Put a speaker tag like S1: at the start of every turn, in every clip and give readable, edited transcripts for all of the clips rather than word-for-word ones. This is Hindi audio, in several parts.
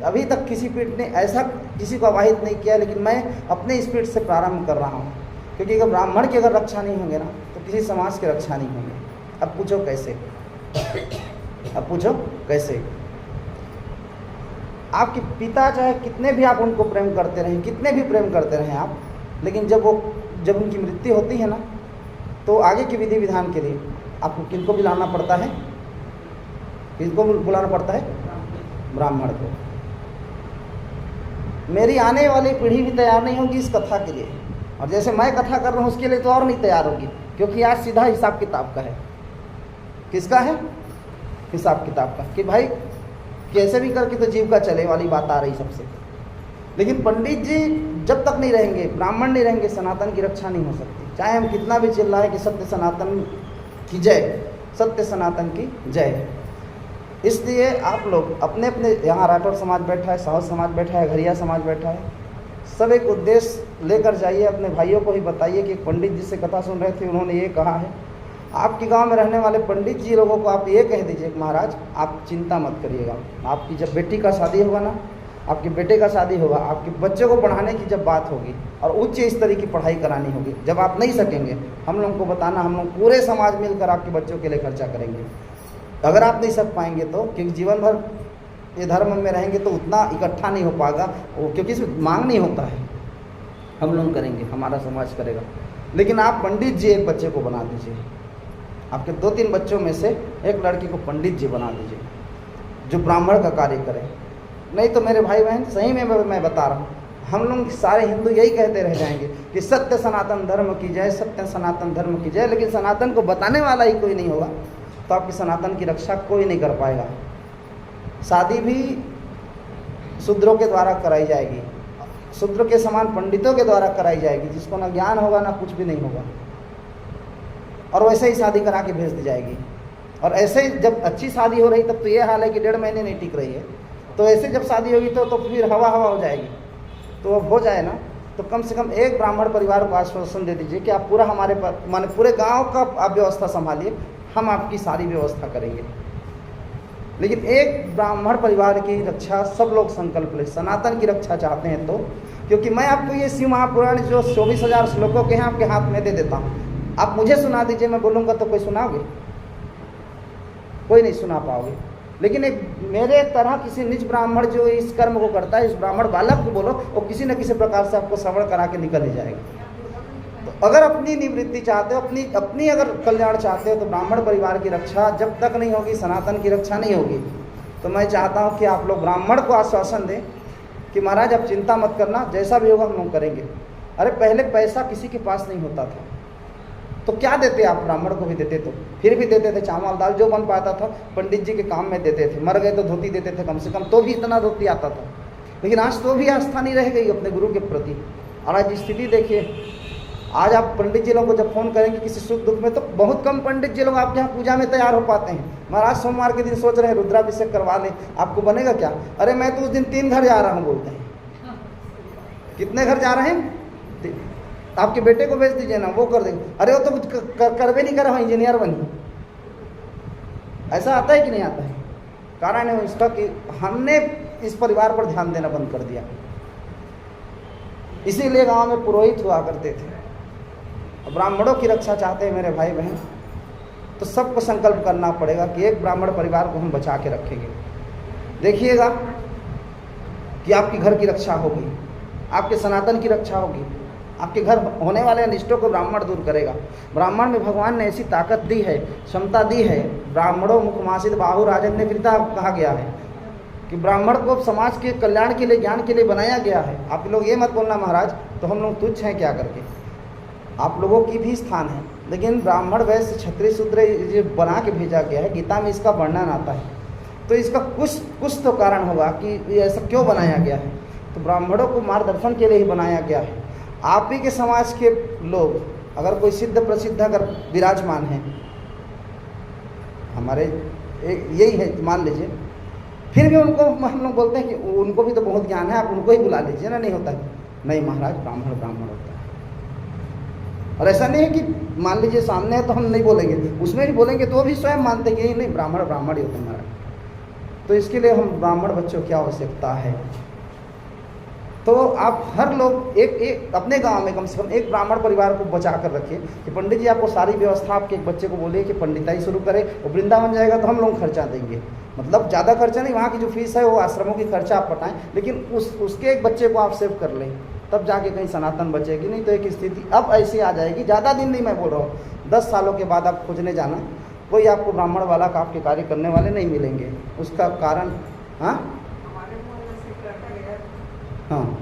S1: अभी तक किसी पीठ ने ऐसा किसी को आवाहित नहीं किया, लेकिन मैं अपने इस पीठ से प्रारंभ कर रहा हूँ, क्योंकि अगर ब्राह्मण की अगर रक्षा नहीं होंगे ना तो किसी समाज की रक्षा नहीं होंगे। अब पूछो कैसे? अब पूछो कैसे? आपके पिता चाहे कितने भी आप उनको प्रेम करते रहें, कितने भी प्रेम करते रहें आप, लेकिन जब उनकी मृत्यु होती है ना तो आगे की विधि विधान के लिए आपको किनको बुलाना पड़ता है? किसको बुलाना पड़ता है? ब्राह्मण को। मेरी आने वाली पीढ़ी भी तैयार नहीं होगी इस कथा के लिए, और जैसे मैं कथा कर रहा हूँ उसके लिए तो और नहीं तैयार होगी, क्योंकि आज सीधा हिसाब किताब का है। किसका है? हिसाब किताब का, कि भाई कैसे भी करके तो जीविका चले वाली बात आ रही सबसे। लेकिन पंडित जी जब तक नहीं रहेंगे, ब्राह्मण नहीं रहेंगे, सनातन की रक्षा नहीं हो सकती। चाहे हम कितना भी चिल्लाएं कि सत्य सनातन की जय, सत्य सनातन की जय। इसलिए आप लोग अपने अपने, यहाँ राठौर समाज बैठा है, साहू समाज बैठा है, घरिया समाज बैठा है, सब एक उद्देश्य लेकर जाइए, अपने भाइयों को ही बताइए कि एक पंडित जी से कथा सुन रहे थे, उन्होंने ये कहा है। आपके गांव में रहने वाले पंडित जी लोगों को आप ये कह दीजिए कि महाराज आप चिंता मत करिएगा, आपकी जब बेटी का शादी होगा ना, आपके बेटे का शादी होगा, आपके बच्चे को पढ़ाने की जब बात होगी और उच्च स्तर की पढ़ाई करानी होगी, जब आप नहीं सकेंगे हम लोगों को बताना, हम लोग पूरे समाज मिलकर आपके बच्चों के लिए खर्चा करेंगे। अगर आप नहीं सक पाएंगे तो, क्योंकि जीवन भर ये धर्म में रहेंगे तो उतना इकट्ठा नहीं हो पाएगा, क्योंकि इसमें मांग नहीं होता है, हम लोग करेंगे, हमारा समाज करेगा। लेकिन आप पंडित जी एक बच्चे को बना दीजिए, आपके 2-3 बच्चों में से एक लड़की को पंडित जी बना दीजिए जो ब्राह्मण का कार्य करे। नहीं तो मेरे भाई बहन सही में मैं बता रहा हूँ, हम लोग सारे हिंदू यही कहते रह जाएंगे कि सत्य सनातन धर्म की जय, सत्य सनातन धर्म की जय, लेकिन सनातन को बताने वाला ही कोई नहीं होगा तो आपकी सनातन की रक्षा कोई नहीं कर पाएगा। शादी भी शूद्रों के द्वारा कराई जाएगी, शूद्र के समान पंडितों के द्वारा कराई जाएगी, जिसको ना ज्ञान होगा ना कुछ भी नहीं होगा, और वैसे ही शादी करा के भेज दी जाएगी। और ऐसे ही जब अच्छी शादी हो रही तब तो ये हाल है कि 1.5 महीने नहीं टिक रही है, तो ऐसे जब शादी होगी तो फिर हवा हो जाएगी। तो अब हो जाए ना तो कम से कम एक ब्राह्मण परिवार को आश्वासन दे दीजिए कि आप पूरा हमारे माने पूरे गांव का आप व्यवस्था संभालिए, हम आपकी सारी व्यवस्था करेंगे। लेकिन एक ब्राह्मण परिवार की रक्षा सब लोग संकल्प ले, सनातन की रक्षा चाहते हैं तो, क्योंकि मैं आपको ये शिव महापुराण जो 24,000 श्लोकों के हैं आपके हाथ में दे देता हूँ, आप मुझे सुना दीजिए, मैं बोलूँगा तो कोई सुनाओगे? कोई नहीं सुना पाओगे। लेकिन एक मेरे तरह किसी निज ब्राह्मण जो इस कर्म को करता है, इस ब्राह्मण बालक को बोलो, वो किसी न किसी प्रकार से आपको श्रवण करा के निकल ही जाएगा। तो अगर अपनी निवृत्ति चाहते हो, अपनी अगर कल्याण चाहते हो, तो ब्राह्मण परिवार की रक्षा जब तक नहीं होगी, सनातन की रक्षा नहीं होगी। तो मैं चाहता हूँ कि आप लोग ब्राह्मण को आश्वासन दें कि महाराज आप चिंता मत करना, जैसा भी होगा हम लोग करेंगे। अरे पहले पैसा किसी के पास नहीं होता था तो क्या देते आप? ब्राह्मण को भी देते, तो फिर भी देते थे, चावल दाल जो बन पाता था पंडित जी के काम में देते थे, मर गए तो धोती देते थे कम से कम, तो भी इतना धोती आता था। लेकिन आज तो भी आस्था नहीं रह गई अपने गुरु के प्रति। और आज स्थिति देखिए, आज आप पंडित जी लोगों को जब फोन करेंगे किसी सुख दुख में, तो बहुत कम पंडित जी लोग आपके यहाँ पूजा में तैयार हो पाते हैं। महाराज सोमवार के दिन सोच रहे हैं रुद्राभिषेक करवा लें, आपको बनेगा क्या? अरे मैं तो उस दिन 3 घर जा रहा हूँ बोलते हैं। कितने घर जा रहे हैं? आपके बेटे को भेज दीजिए ना, वो कर देंगे। अरे वो तो कुछ करवे नहीं करा, इंजीनियर बनी। ऐसा आता है कि नहीं आता है? कारण है इसका कि हमने इस परिवार पर ध्यान देना बंद कर दिया। इसीलिए गांव में पुरोहित हुआ करते थे। ब्राह्मणों की रक्षा चाहते हैं मेरे भाई बहन, तो सबको संकल्प करना पड़ेगा कि एक ब्राह्मण परिवार को हम बचा के रखेंगे। देखिएगा कि आपकी घर की रक्षा होगी, आपके सनातन की रक्षा होगी, आपके घर होने वाले अनिष्टों को ब्राह्मण दूर करेगा। ब्राह्मण में भगवान ने ऐसी ताकत दी है, क्षमता दी है। ब्राह्मणों मुखमासित बाहु राजन ने कृता कहा गया है कि ब्राह्मण को समाज के कल्याण के लिए, ज्ञान के लिए बनाया गया है। आप लोग ये मत बोलना महाराज तो हम लोग तुच्छ हैं क्या करके, आप लोगों की भी स्थान है। लेकिन ब्राह्मण वैश्य क्षत्रिय शूद्र जो बना के भेजा गया है, गीता में इसका वर्णन आता है, तो इसका कुछ तो कारण होगा कि ऐसा क्यों बनाया गया है। तो ब्राह्मणों को मार्गदर्शन के लिए ही बनाया गया है। आप ही के समाज के लोग अगर कोई सिद्ध प्रसिद्ध अगर विराजमान है, हमारे यही है मान लीजिए, फिर भी उनको हम लोग बोलते हैं कि उनको भी तो बहुत ज्ञान है, आप उनको ही बुला लीजिए ना। नहीं होता है, नहीं महाराज ब्राह्मण ब्राह्मण होता है। और ऐसा नहीं है कि मान लीजिए सामने है तो हम नहीं बोलेंगे, उसमें भी बोलेंगे तो वो भी स्वयं मानते हैं कि नहीं ब्राह्मण ब्राह्मण ही होता है महाराज। तो इसके लिए हम ब्राह्मण बच्चों की आवश्यकता है। तो आप हर लोग एक अपने गांव में कम से कम एक ब्राह्मण परिवार को बचा कर रखिए कि पंडित जी आपको सारी व्यवस्था आपके एक बच्चे को बोलिए कि पंडिताई शुरू करे, और वृंदावन जाएगा तो हम लोग खर्चा देंगे, मतलब ज़्यादा खर्चा नहीं, वहाँ की जो फीस है वो आश्रमों की खर्चा आप पटाएं, लेकिन उसके एक बच्चे को आप सेव कर लें, तब जाके कहीं सनातन बचेगी। नहीं तो एक स्थिति अब ऐसी आ जाएगी, ज़्यादा दिन नहीं मैं बोल रहा हूँ, 10 सालों के बाद आप खोजने जाना, कोई आपको ब्राह्मण वाला का आपके कार्य करने वाले नहीं मिलेंगे। उसका कारण हाँ हाँ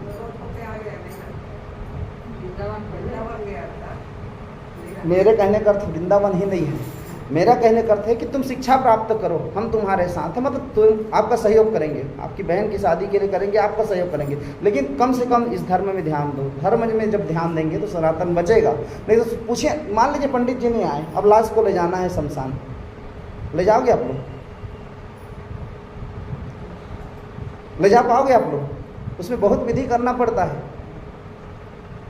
S1: मेरे कहने का अर्थ वृंदावन ही नहीं है, मेरा कहने का अर्थ है कि तुम शिक्षा प्राप्त करो, हम तुम्हारे साथ हैं, मतलब तुम आपका सहयोग करेंगे, आपकी बहन की शादी के लिए करेंगे, आपका सहयोग करेंगे, लेकिन कम से कम इस धर्म में ध्यान दो। धर्म में जब ध्यान देंगे तो सनातन बचेगा। नहीं तो पूछिए, मान लीजिए पंडित जी नहीं आए, अब लाश को ले जाना है शमशान, ले जाओगे आप लोग? ले जा पाओगे आप लोग? उसमें बहुत विधि करना पड़ता है।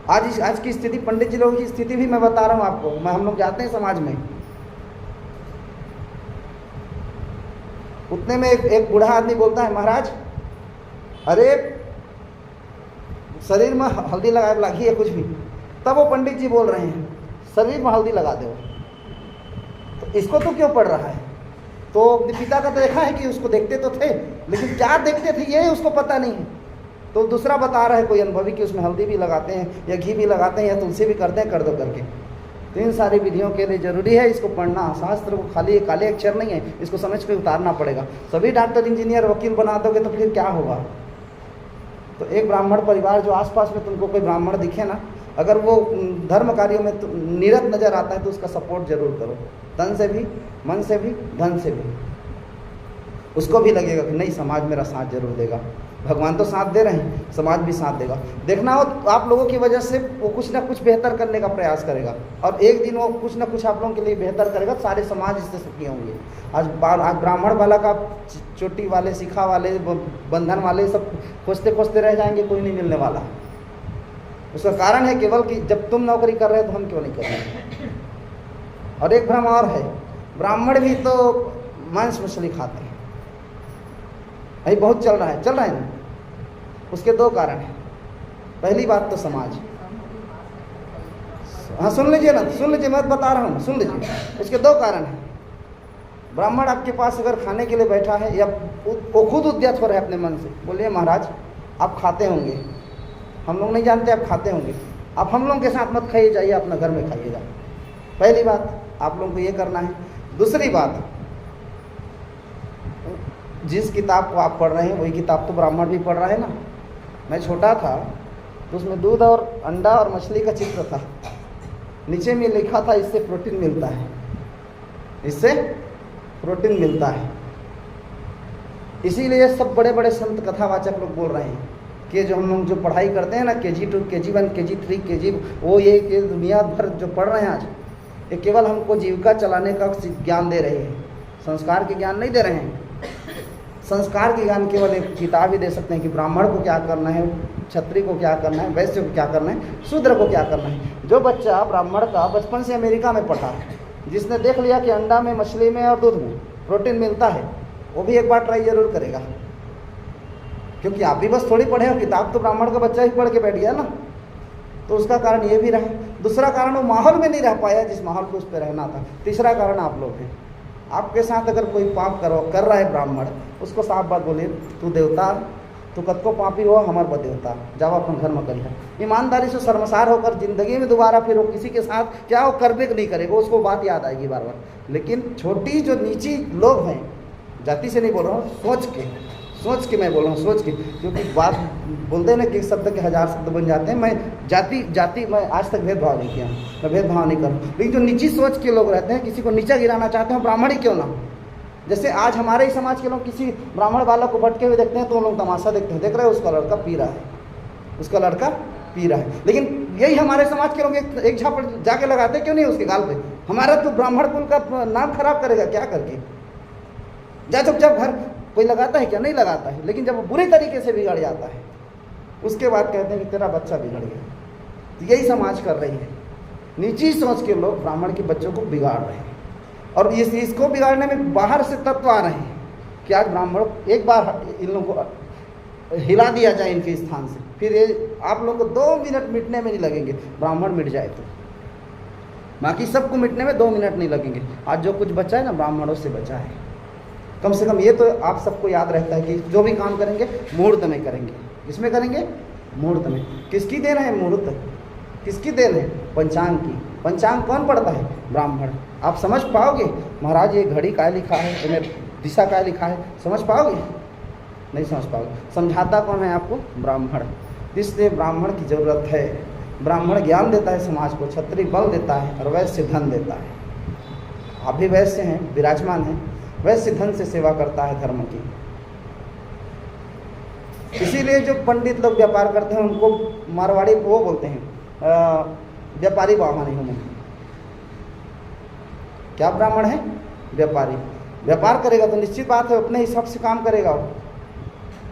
S1: आज की स्थिति, पंडित जी लोगों की स्थिति भी मैं बता रहा हूँ आपको, हम लोग जाते हैं समाज में, उतने में एक बूढ़ा आदमी बोलता है, महाराज अरे शरीर में हल्दी लगी है कुछ भी, तब वो पंडित जी बोल रहे हैं शरीर में हल्दी लगा दो, तो इसको तो क्यों पड़ रहा है? तो पिता का तो देखा है कि उसको देखते तो थे, लेकिन क्या देखते थे ये उसको पता नहीं है। तो दूसरा बता रहा है कोई अनुभवी कि उसमें हल्दी भी लगाते हैं या घी भी लगाते हैं या तुलसी भी करते हैं, कर दो करके। तो इन सारी विधियों के लिए जरूरी है इसको पढ़ना। शास्त्र को खाली काले अक्षर नहीं है, इसको समझ के उतारना पड़ेगा। सभी डॉक्टर इंजीनियर वकील बना दोगे तो फिर क्या होगा? तो एक ब्राह्मण परिवार जो आसपास में तुमको कोई ब्राह्मण दिखे ना, अगर वो धर्म कार्यों में निरत नजर आता है तो उसका सपोर्ट जरूर करो, तन से भी, मन से भी, धन से भी। उसको भी लगेगा कि नहीं समाज मेरा साथ जरूर देगा, भगवान तो साथ दे रहे हैं, समाज भी साथ देगा। देखना हो तो आप लोगों की वजह से वो कुछ ना कुछ बेहतर करने का प्रयास करेगा, और एक दिन वो कुछ ना कुछ आप लोगों के लिए बेहतर करेगा, सारे समाज इससे सुखी होंगे। आज ब्राह्मण वाला का चोटी वाले, शिखा वाले, बंधन वाले सब खोजते खोजते रह जाएंगे, कोई नहीं मिलने वाला। उसका कारण है केवल कि जब तुम नौकरी कर रहे हो तो हम क्यों नहीं कर रहे। और एक भ्रम और है, ब्राह्मण भी तो मांस मछली खाते हैं, यही बहुत चल रहा है ना। उसके 2 कारण हैं। पहली बात तो समाज, हाँ सुन लीजिए ना, सुन लीजिए, मैं बता रहा हूँ, सुन लीजिए। उसके 2 कारण हैं। ब्राह्मण आपके पास अगर खाने के लिए बैठा है या वो खुद उद्यत हो रहा है अपने मन से, बोलिए महाराज आप खाते होंगे, हम लोग नहीं जानते आप खाते होंगे, आप हम लोगों के साथ मत खाइए, जाइए अपना घर में खाइएगा। पहली बात आप लोगों को ये करना है। दूसरी बात, जिस किताब को आप पढ़ रहे हैं वही किताब तो ब्राह्मण भी पढ़ रहा है ना। मैं छोटा था तो उसमें दूध और अंडा और मछली का चित्र था, नीचे में लिखा था इससे प्रोटीन मिलता है, इससे प्रोटीन मिलता है। इसीलिए सब बड़े बड़े संत कथावाचक लोग बोल रहे हैं कि जो हम लोग जो पढ़ाई करते हैं ना, KG2, KG1, KG3, KG, वो ये दुनिया भर जो पढ़ रहे हैं आज, ये केवल हमको जीविका चलाने का ज्ञान दे रहे हैं, संस्कार के ज्ञान नहीं दे रहे हैं। संस्कार के ज्ञान केवल एक किताब ही दे सकते हैं कि ब्राह्मण को क्या करना है, क्षत्रिय को क्या करना है, वैश्य को क्या करना है, शूद्र को क्या करना है। जो बच्चा ब्राह्मण का बचपन से अमेरिका में पढ़ा, जिसने देख लिया कि अंडा में, मछली में और दूध में प्रोटीन मिलता है, वो भी एक बार ट्राई जरूर करेगा। क्योंकि आप भी बस थोड़ी पढ़े हो, किताब तो ब्राह्मण का बच्चा ही पढ़ के बैठ गया ना। तो उसका कारण ये भी रहा। दूसरा कारण वो माहौल में नहीं रह पाया जिस माहौल को उस पर रहना था। तीसरा कारण आप लोग हैं। आपके साथ अगर कोई पाप कर रहा है ब्राह्मण, उसको साफ बात बोलिए, तू देवता, तू कतको पापी हो, हमार ब देवता, जाओ अपन घर में करिए। ईमानदारी से शर्मसार होकर जिंदगी में दोबारा फिर वो किसी के साथ क्या वो कर भी नहीं करेगा, उसको बात याद आएगी बार बार। लेकिन छोटी जो नीची लोग हैं, जाति से नहीं बोल रहा हूँ, सोच के मैं बोल रहा हूँ, सोच के, क्योंकि बात बोलते हैं ना कि एक शब्द के 1000 शब्द बन जाते हैं। मैं जाति मैं आज तक भेदभाव नहीं किया, मैं भेदभाव नहीं कर, लेकिन जो नीची सोच के लोग रहते हैं, किसी को नीचा गिराना चाहते हैं, ब्राह्मण ही क्यों ना। जैसे आज हमारे ही समाज के लोग किसी ब्राह्मण बालक को भटके हुए देखते हैं तो वो लोग तमाशा देखते हैं, देख रहे हैं उसका लड़का पी रहा है, उसका लड़का पी रहा है। लेकिन यही हमारे समाज के लोग एक झापड़ जाके लगाते क्यों नहीं उसके गाल पे। हमारा तो ब्राह्मण कुल का नाम खराब करेगा क्या करके, जा चुपचाप घर। कोई लगाता है क्या? नहीं लगाता है। लेकिन जब वो बुरी तरीके से बिगड़ जाता है, उसके बाद कहते हैं कि तेरा बच्चा बिगड़ गया। तो यही समाज कर रही है, नीची सोच के लोग ब्राह्मण के बच्चों को बिगाड़ रहे हैं। और इसको बिगाड़ने में बाहर से तत्व आ रहे हैं कि आज ब्राह्मण एक बार इन लोगों को हिला दिया जाए इनके स्थान से, फिर ये आप लोग को 2 मिनट मिटने में नहीं लगेंगे, ब्राह्मण मिट जाए तो। बाकी सबको मिटने में 2 मिनट नहीं लगेंगे। आज जो कुछ बचा है ना, ब्राह्मणों से बचा है। कम से कम ये तो आप सबको याद रहता है कि जो भी काम करेंगे मुहूर्त में करेंगे। किसमें करेंगे? मुहूर्त में। किसकी देन है मुहूर्त? किसकी देन है? पंचांग की। पंचांग कौन पढ़ता है? ब्राह्मण। आप समझ पाओगे महाराज ये घड़ी क्या लिखा है, इन्हें दिशा क्या लिखा है, समझ पाओगे? नहीं समझ पाओगे। समझाता कौन है आपको? ब्राह्मण। इसलिए ब्राह्मण की ज़रूरत है। ब्राह्मण ज्ञान देता है समाज को, क्षत्रिय बल देता है और वैश्य धन देता है। आप भी वैश्य हैं, विराजमान हैं, वैश्य धन से सेवा करता है धर्म की। इसीलिए जो पंडित लोग व्यापार करते हैं उनको मारवाड़ी वो बोलते हैं व्यापारी बाबा नहीं हूँ। क्या ब्राह्मण है? व्यापारी। व्यापार करेगा तो निश्चित बात है अपने हिसाब से काम करेगा।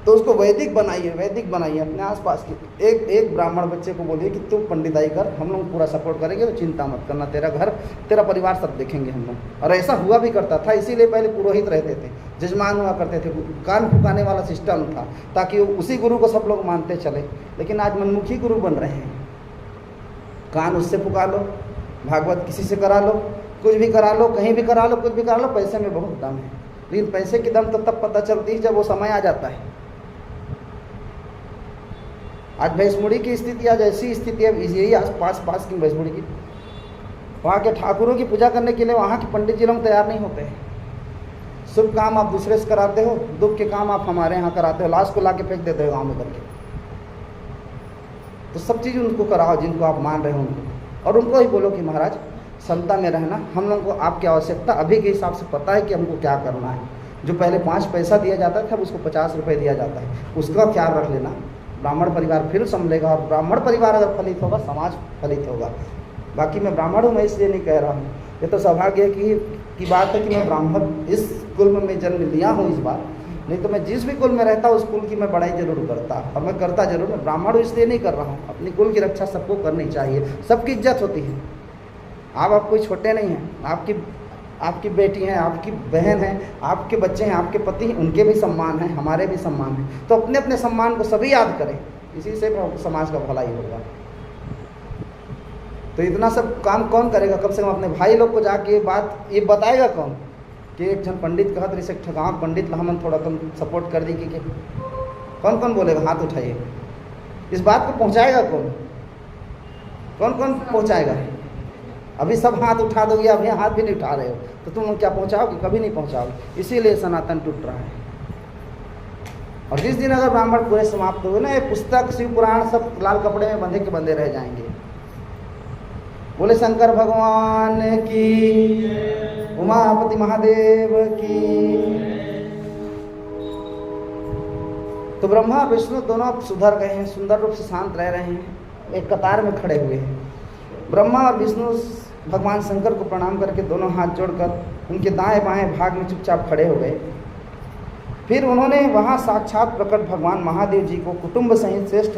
S1: तो उसको वैदिक बनाइए, वैदिक बनाइए। अपने आसपास के एक ब्राह्मण बच्चे को बोलिए कि तू पंडिताई कर, हम लोग पूरा सपोर्ट करेंगे, तो चिंता मत करना, तेरा घर तेरा परिवार सब देखेंगे हम लोग। और ऐसा हुआ भी करता था। इसीलिए पहले पुरोहित रहते थे, जजमान हुआ करते थे, कान फुकाने वाला सिस्टम था ताकि उसी गुरु को सब लोग मानते चले। लेकिन आज मनमुखी गुरु बन रहे हैं। कान उससे फुका लो, भागवत किसी से करा लो, कुछ भी करा लो, कहीं भी करा लो, कुछ भी करा लो, पैसे में बहुत दम है। लेकिन पैसे की दम तो तब पता चलती है जब वो समय आ जाता है। आज भैंसमुड़ी की स्थिति, आज ऐसी स्थिति है, यही आस पास की भैंसमुड़ी की, वहाँ के ठाकुरों की पूजा करने के लिए वहाँ के पंडित जी लोग तैयार नहीं होते हैं। शुभ काम आप दूसरे से कराते हो, दुख के काम आप हमारे यहाँ कराते हो, लाश को ला के फेंक देते हो गाँव में करके। तो सब चीज़ उनको कराओ जिनको आप मान रहे हो उनको, और उनको ही बोलो कि महाराज क्षमता में रहना, हम लोग को आपकी आवश्यकता अभी के हिसाब से पता है कि हमको क्या करना है। जो पहले 5 पैसा दिया जाता था अब उसको 50 रुपये दिया जाता है, उसका ख्याल रख लेना। ब्राह्मण परिवार फिर संभलेगा, और ब्राह्मण परिवार अगर फलित होगा समाज फलित होगा। बाकी मैं ब्राह्मण हूँ, मैं इसलिए नहीं कह रहा हूँ, ये तो सौभाग्य की बात है कि मैं ब्राह्मण इस कुल में जन्म लिया हूँ इस बार। नहीं तो मैं जिस भी कुल में रहता उस कुल की मैं बड़ाई जरूर करता, और मैं करता जरूर। मैं ब्राह्मण हूँ इसलिए नहीं कर रहा हूँ, अपनी कुल की रक्षा सबको करनी चाहिए, सबकी इज्जत होती है। आप कोई छोटे नहीं हैं, आपकी बेटी हैं, आपकी बहन हैं, आपके बच्चे हैं, आपके पति हैं, उनके भी सम्मान है, हमारे भी सम्मान है। तो अपने अपने सम्मान को सभी याद करें, इसी से समाज का भलाई होगा। तो इतना सब काम कौन करेगा? कम से कम अपने भाई लोग को जाके बात ये बताएगा कौन कि एक जन पंडित कहत रही से ठगा पंडित हमन थोड़ा तुम सपोर्ट कर दी कि कौन कौन बोलेगा? हाथ उठाइए। इस बात को पहुंचाएगा कौन? कौन कौन पहुंचाएगा? अभी सब हाथ उठा दोगे, अभी हाथ भी नहीं उठा रहे हो, तो तुम क्या पहुंचाओगे? कभी नहीं पहुंचाओगे। इसीलिए सनातन टूट रहा है। और जिस दिन अगर ब्राह्मण पूरे समाप्त हो गए ना, ये पुस्तक शिव पुराण सब लाल कपड़े में बंधे के बंधे रह जाएंगे। बोले शंकर भगवान की, उमापति महादेव की। तो ब्रह्मा विष्णु दोनों सुधर गए हैं, सुंदर रूप से शांत रह रहे हैं, एक कतार में खड़े हुए हैं। ब्रह्मा और विष्णु भगवान शंकर को प्रणाम करके दोनों हाथ जोड़कर उनके दाएं बाएं भाग में चुपचाप खड़े हो गए। फिर उन्होंने वहाँ साक्षात प्रकट भगवान महादेव जी को कुटुंब सहित श्रेष्ठ